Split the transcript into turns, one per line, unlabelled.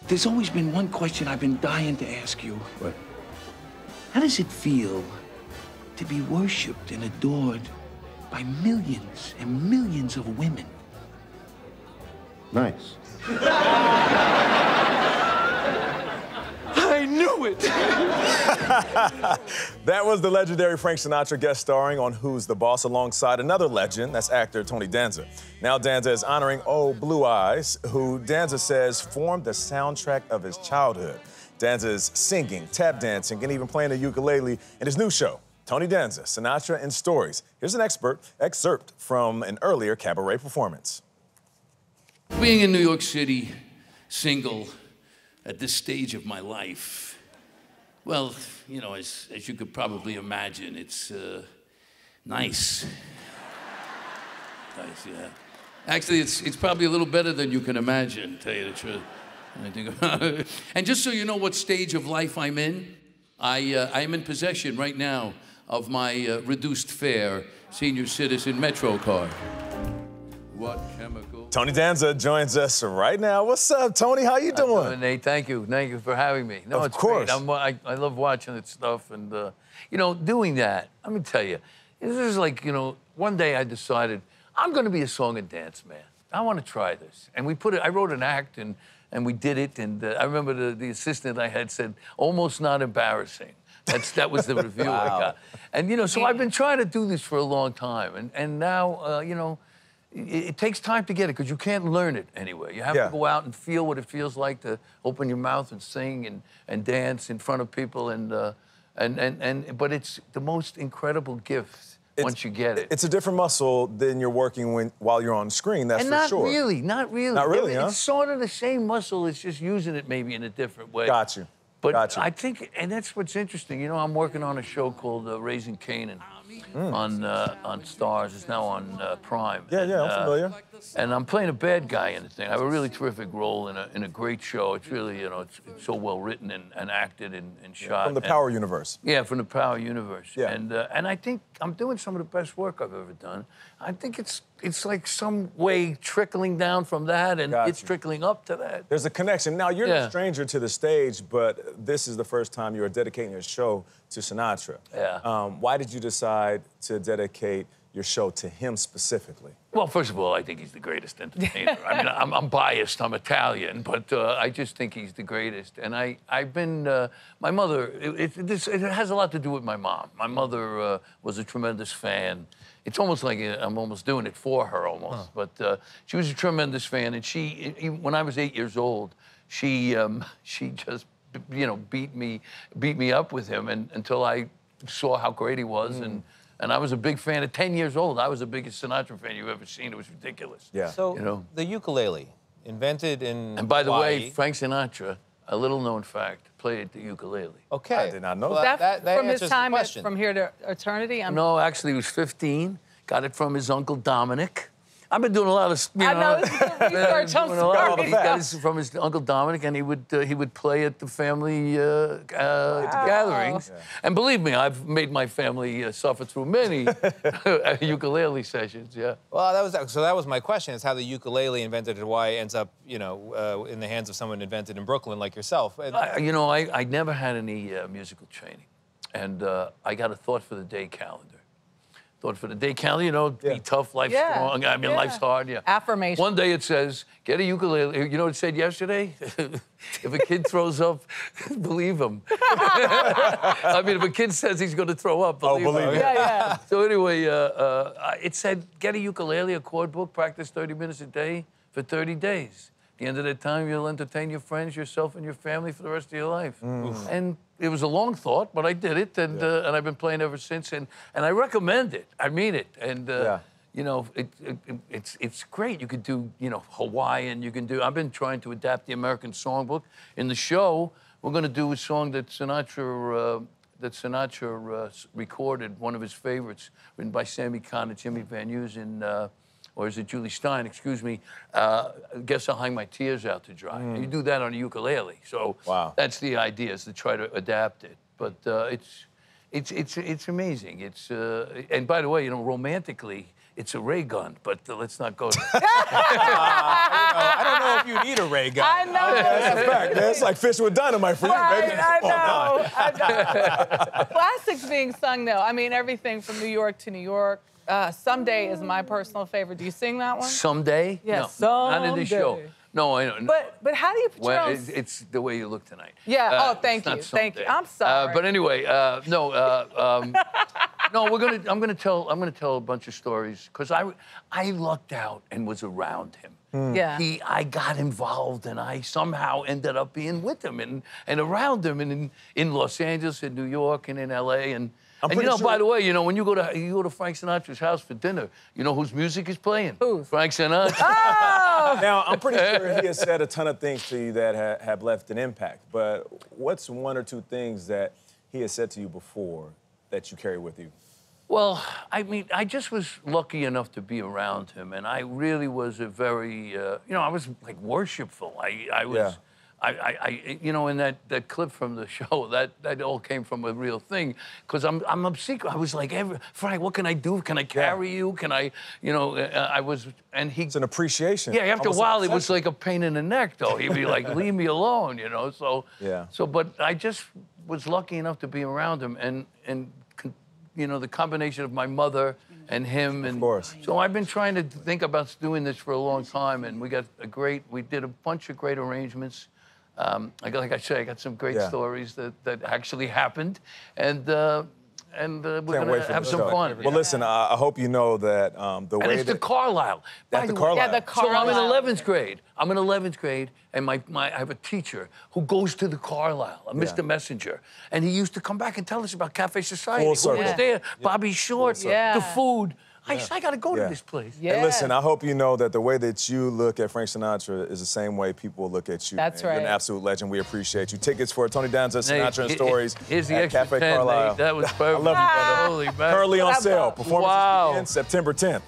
There's always been one question I've been dying to ask you.
What?
How does it feel to be worshipped and adored by millions and millions of women?
Nice.
I knew it!
That was the legendary Frank Sinatra guest starring on Who's the Boss alongside another legend, that's actor Tony Danza. Now Danza is honoring Oh Blue Eyes, who Danza says formed the soundtrack of his childhood. Danza is singing, tap dancing, and even playing the ukulele in his new show, Tony Danza, Sinatra and Stories. Here's an excerpt from an earlier cabaret performance.
Being in New York City, single, at this stage of my life, well, you know, as you could probably imagine, it's nice. Nice, yeah. Actually, it's probably a little better than you can imagine, tell you the truth. I think about it. And just so you know what stage of life I'm in, I am in possession right now of my reduced fare senior citizen Metro card. What chemical?
Tony Danza joins us right now. What's up, Tony? How you doing?
Nate, thank you. Thank you for having me. No,
of
it's
course.
great. I love watching that stuff. And, you know, doing that, let me tell you, this is like, you know, one day I decided, I'm going to be a song and dance man. I want to try this. And I wrote an act, and we did it. And I remember the assistant I had said, almost not embarrassing. That was the review I got. And, you know, so I've been trying to do this for a long time. And now, you know, it takes time to get it because you can't learn it anyway. You have to go out and feel what it feels like to open your mouth and sing and dance in front of people. But it's the most incredible gift once you get it.
It's a different muscle than you're working while you're on screen, that's for sure.
Not really.
Not really, huh?
It's sort of the same muscle, it's just using it maybe in a different way.
Got you.
But I think, and that's what's interesting, you know, I'm working on a show called Raising Canaan on Stars. It's now on Prime.
Yeah, I'm familiar.
And I'm playing a bad guy in the thing. I have a really terrific role in a great show. It's really, you know, it's so well written and acted and shot.
From the Power universe.
Yeah, from the Power universe.
Yeah.
And I think I'm doing some of the best work I've ever done. I think it's like some way trickling down from that, and it's trickling up to that.
There's a connection. Now, you're no stranger to the stage, but this is the first time you are dedicating your show to Sinatra.
Yeah.
Why did you decide to dedicate your show to him specifically?
Well, first of all, I think he's the greatest entertainer. I mean, I'm biased, I'm Italian, but I just think he's the greatest. And I've been, my mother, it has a lot to do with my mom. My mother was a tremendous fan. It's almost like I'm almost doing it for her almost. But she was a tremendous fan, and when I was 8 years old, she just, you know, beat me up with him until I saw how great he was. And I was a big fan. At 10 years old, I was the biggest Sinatra fan you've ever seen. It was ridiculous.
Yeah.
So,
you know?
the ukulele, invented in
And by the
Hawaii.
way, Frank Sinatra, a little-known fact, played the ukulele.
Okay.
I did not know
well,
that.
that
from his
answers the
time
question.
from here to eternity?
No, actually, he was 15. Got it from his Uncle Dominic. I've been doing a lot of,
I know, this is good research. I'm sorry.
He got it from his Uncle Dominic, and he would play at the family gatherings. Yeah. And believe me, I've made my family suffer through many ukulele sessions. Yeah.
Well, that was my question: is how the ukulele invented in Hawaii ends up, you know, in the hands of someone invented in Brooklyn like yourself.
You know, I never had any musical training, and I got a thought for the day calendar. Thought for the day calendar, you know, be tough, life's strong. I mean, life's hard,
Affirmation.
One day it says, get a ukulele. You know what it said yesterday? If a kid throws up, believe him. I mean, if a kid says he's going to throw up, believe him.
Yeah.
So anyway, it said, get a ukulele, a chord book, practice 30 minutes a day for 30 days. At the end of that time, you'll entertain your friends, yourself, and your family for the rest of your life. And it was a long thought, but I did it, and I've been playing ever since. And I recommend it. I mean it. And you know, it's great. You could do, you know, Hawaiian. You can do. I've been trying to adapt the American songbook. In the show, we're going to do a song that Sinatra recorded, one of his favorites, written by Sammy Kahn and Jimmy Van Heusen. Or is it Julie Stein, excuse me, Guess I'll Hang My Tears Out to Dry. And you do that on a ukulele. So that's the idea, is to try to adapt it. But it's amazing. And by the way, you know, romantically, it's a ray gun, but let's not go.
I don't know if you need a ray gun.
I know.
That's a fact, man. It's like fishing with dynamite for you, baby.
I know. Classics being sung, though. I mean, everything from New York to New York. Someday is my personal favorite. Do you sing that one?
Someday?
Yes,
no, not in this show.
someday.
No, I don't.
But how do you put your own...
It's the way you look tonight.
Yeah.
It's not
Thank you.
someday.
I'm sorry.
But anyway, no. No, I'm gonna tell a bunch of stories because I lucked out and was around him.
Yeah.
I got involved and I somehow ended up being with him and around him and in Los Angeles, in New York, and in LA and you know, by the way, you know, when you go to Frank Sinatra's house for dinner, you know whose music is playing?
Whose?
Frank Sinatra.
Oh!
Now, I'm pretty sure he has said a ton of things to you that have left an impact, but what's one or two things that he has said to you before that you carry with you?
Well, I mean, I just was lucky enough to be around him, and I really was a very, you know, I was like worshipful. I was.
Yeah.
You know, in that clip from the show, that all came from a real thing. Because I'm obscure. I was like, Frank, what can I do? Can I carry you? Can I, you know, I was, and he.
It's an appreciation.
Yeah, after a
Almost
while,
an
it was like a pain in the neck, though. He'd be like, leave me alone, you know. So.
Yeah.
So, but I just was lucky enough to be around him, and you know, the combination of my mother and him, and
of course.
So I've been trying to think about doing this for a long time, and we did a bunch of great arrangements. Like I say, I got some great stories that actually happened, and we're gonna have some fun.
Well, listen, I hope you know that the way
and it's the Carlyle.
At the Carlyle.
Yeah, the Carlyle.
So I'm in 11th grade. And I have a teacher who goes to the Carlyle, Mr. Messenger, and he used to come back and tell us about Café Society.
Full
Who
circle.
was there? Bobby Short,
Yeah.
the food. I got to go to this place.
Yeah.
And listen, I hope you know that the way that you look at Frank Sinatra is the same way people look at you.
That's
man. You're
right.
an absolute legend. We appreciate you. Tickets for Tony Danza, Sinatra Stories
Here's the
at
extra
Café
10,
Carlyle.
Nate. That was perfect.
I love you, brother.
Holy man.
Currently on sale.
Wow.
Performance begins September 10th.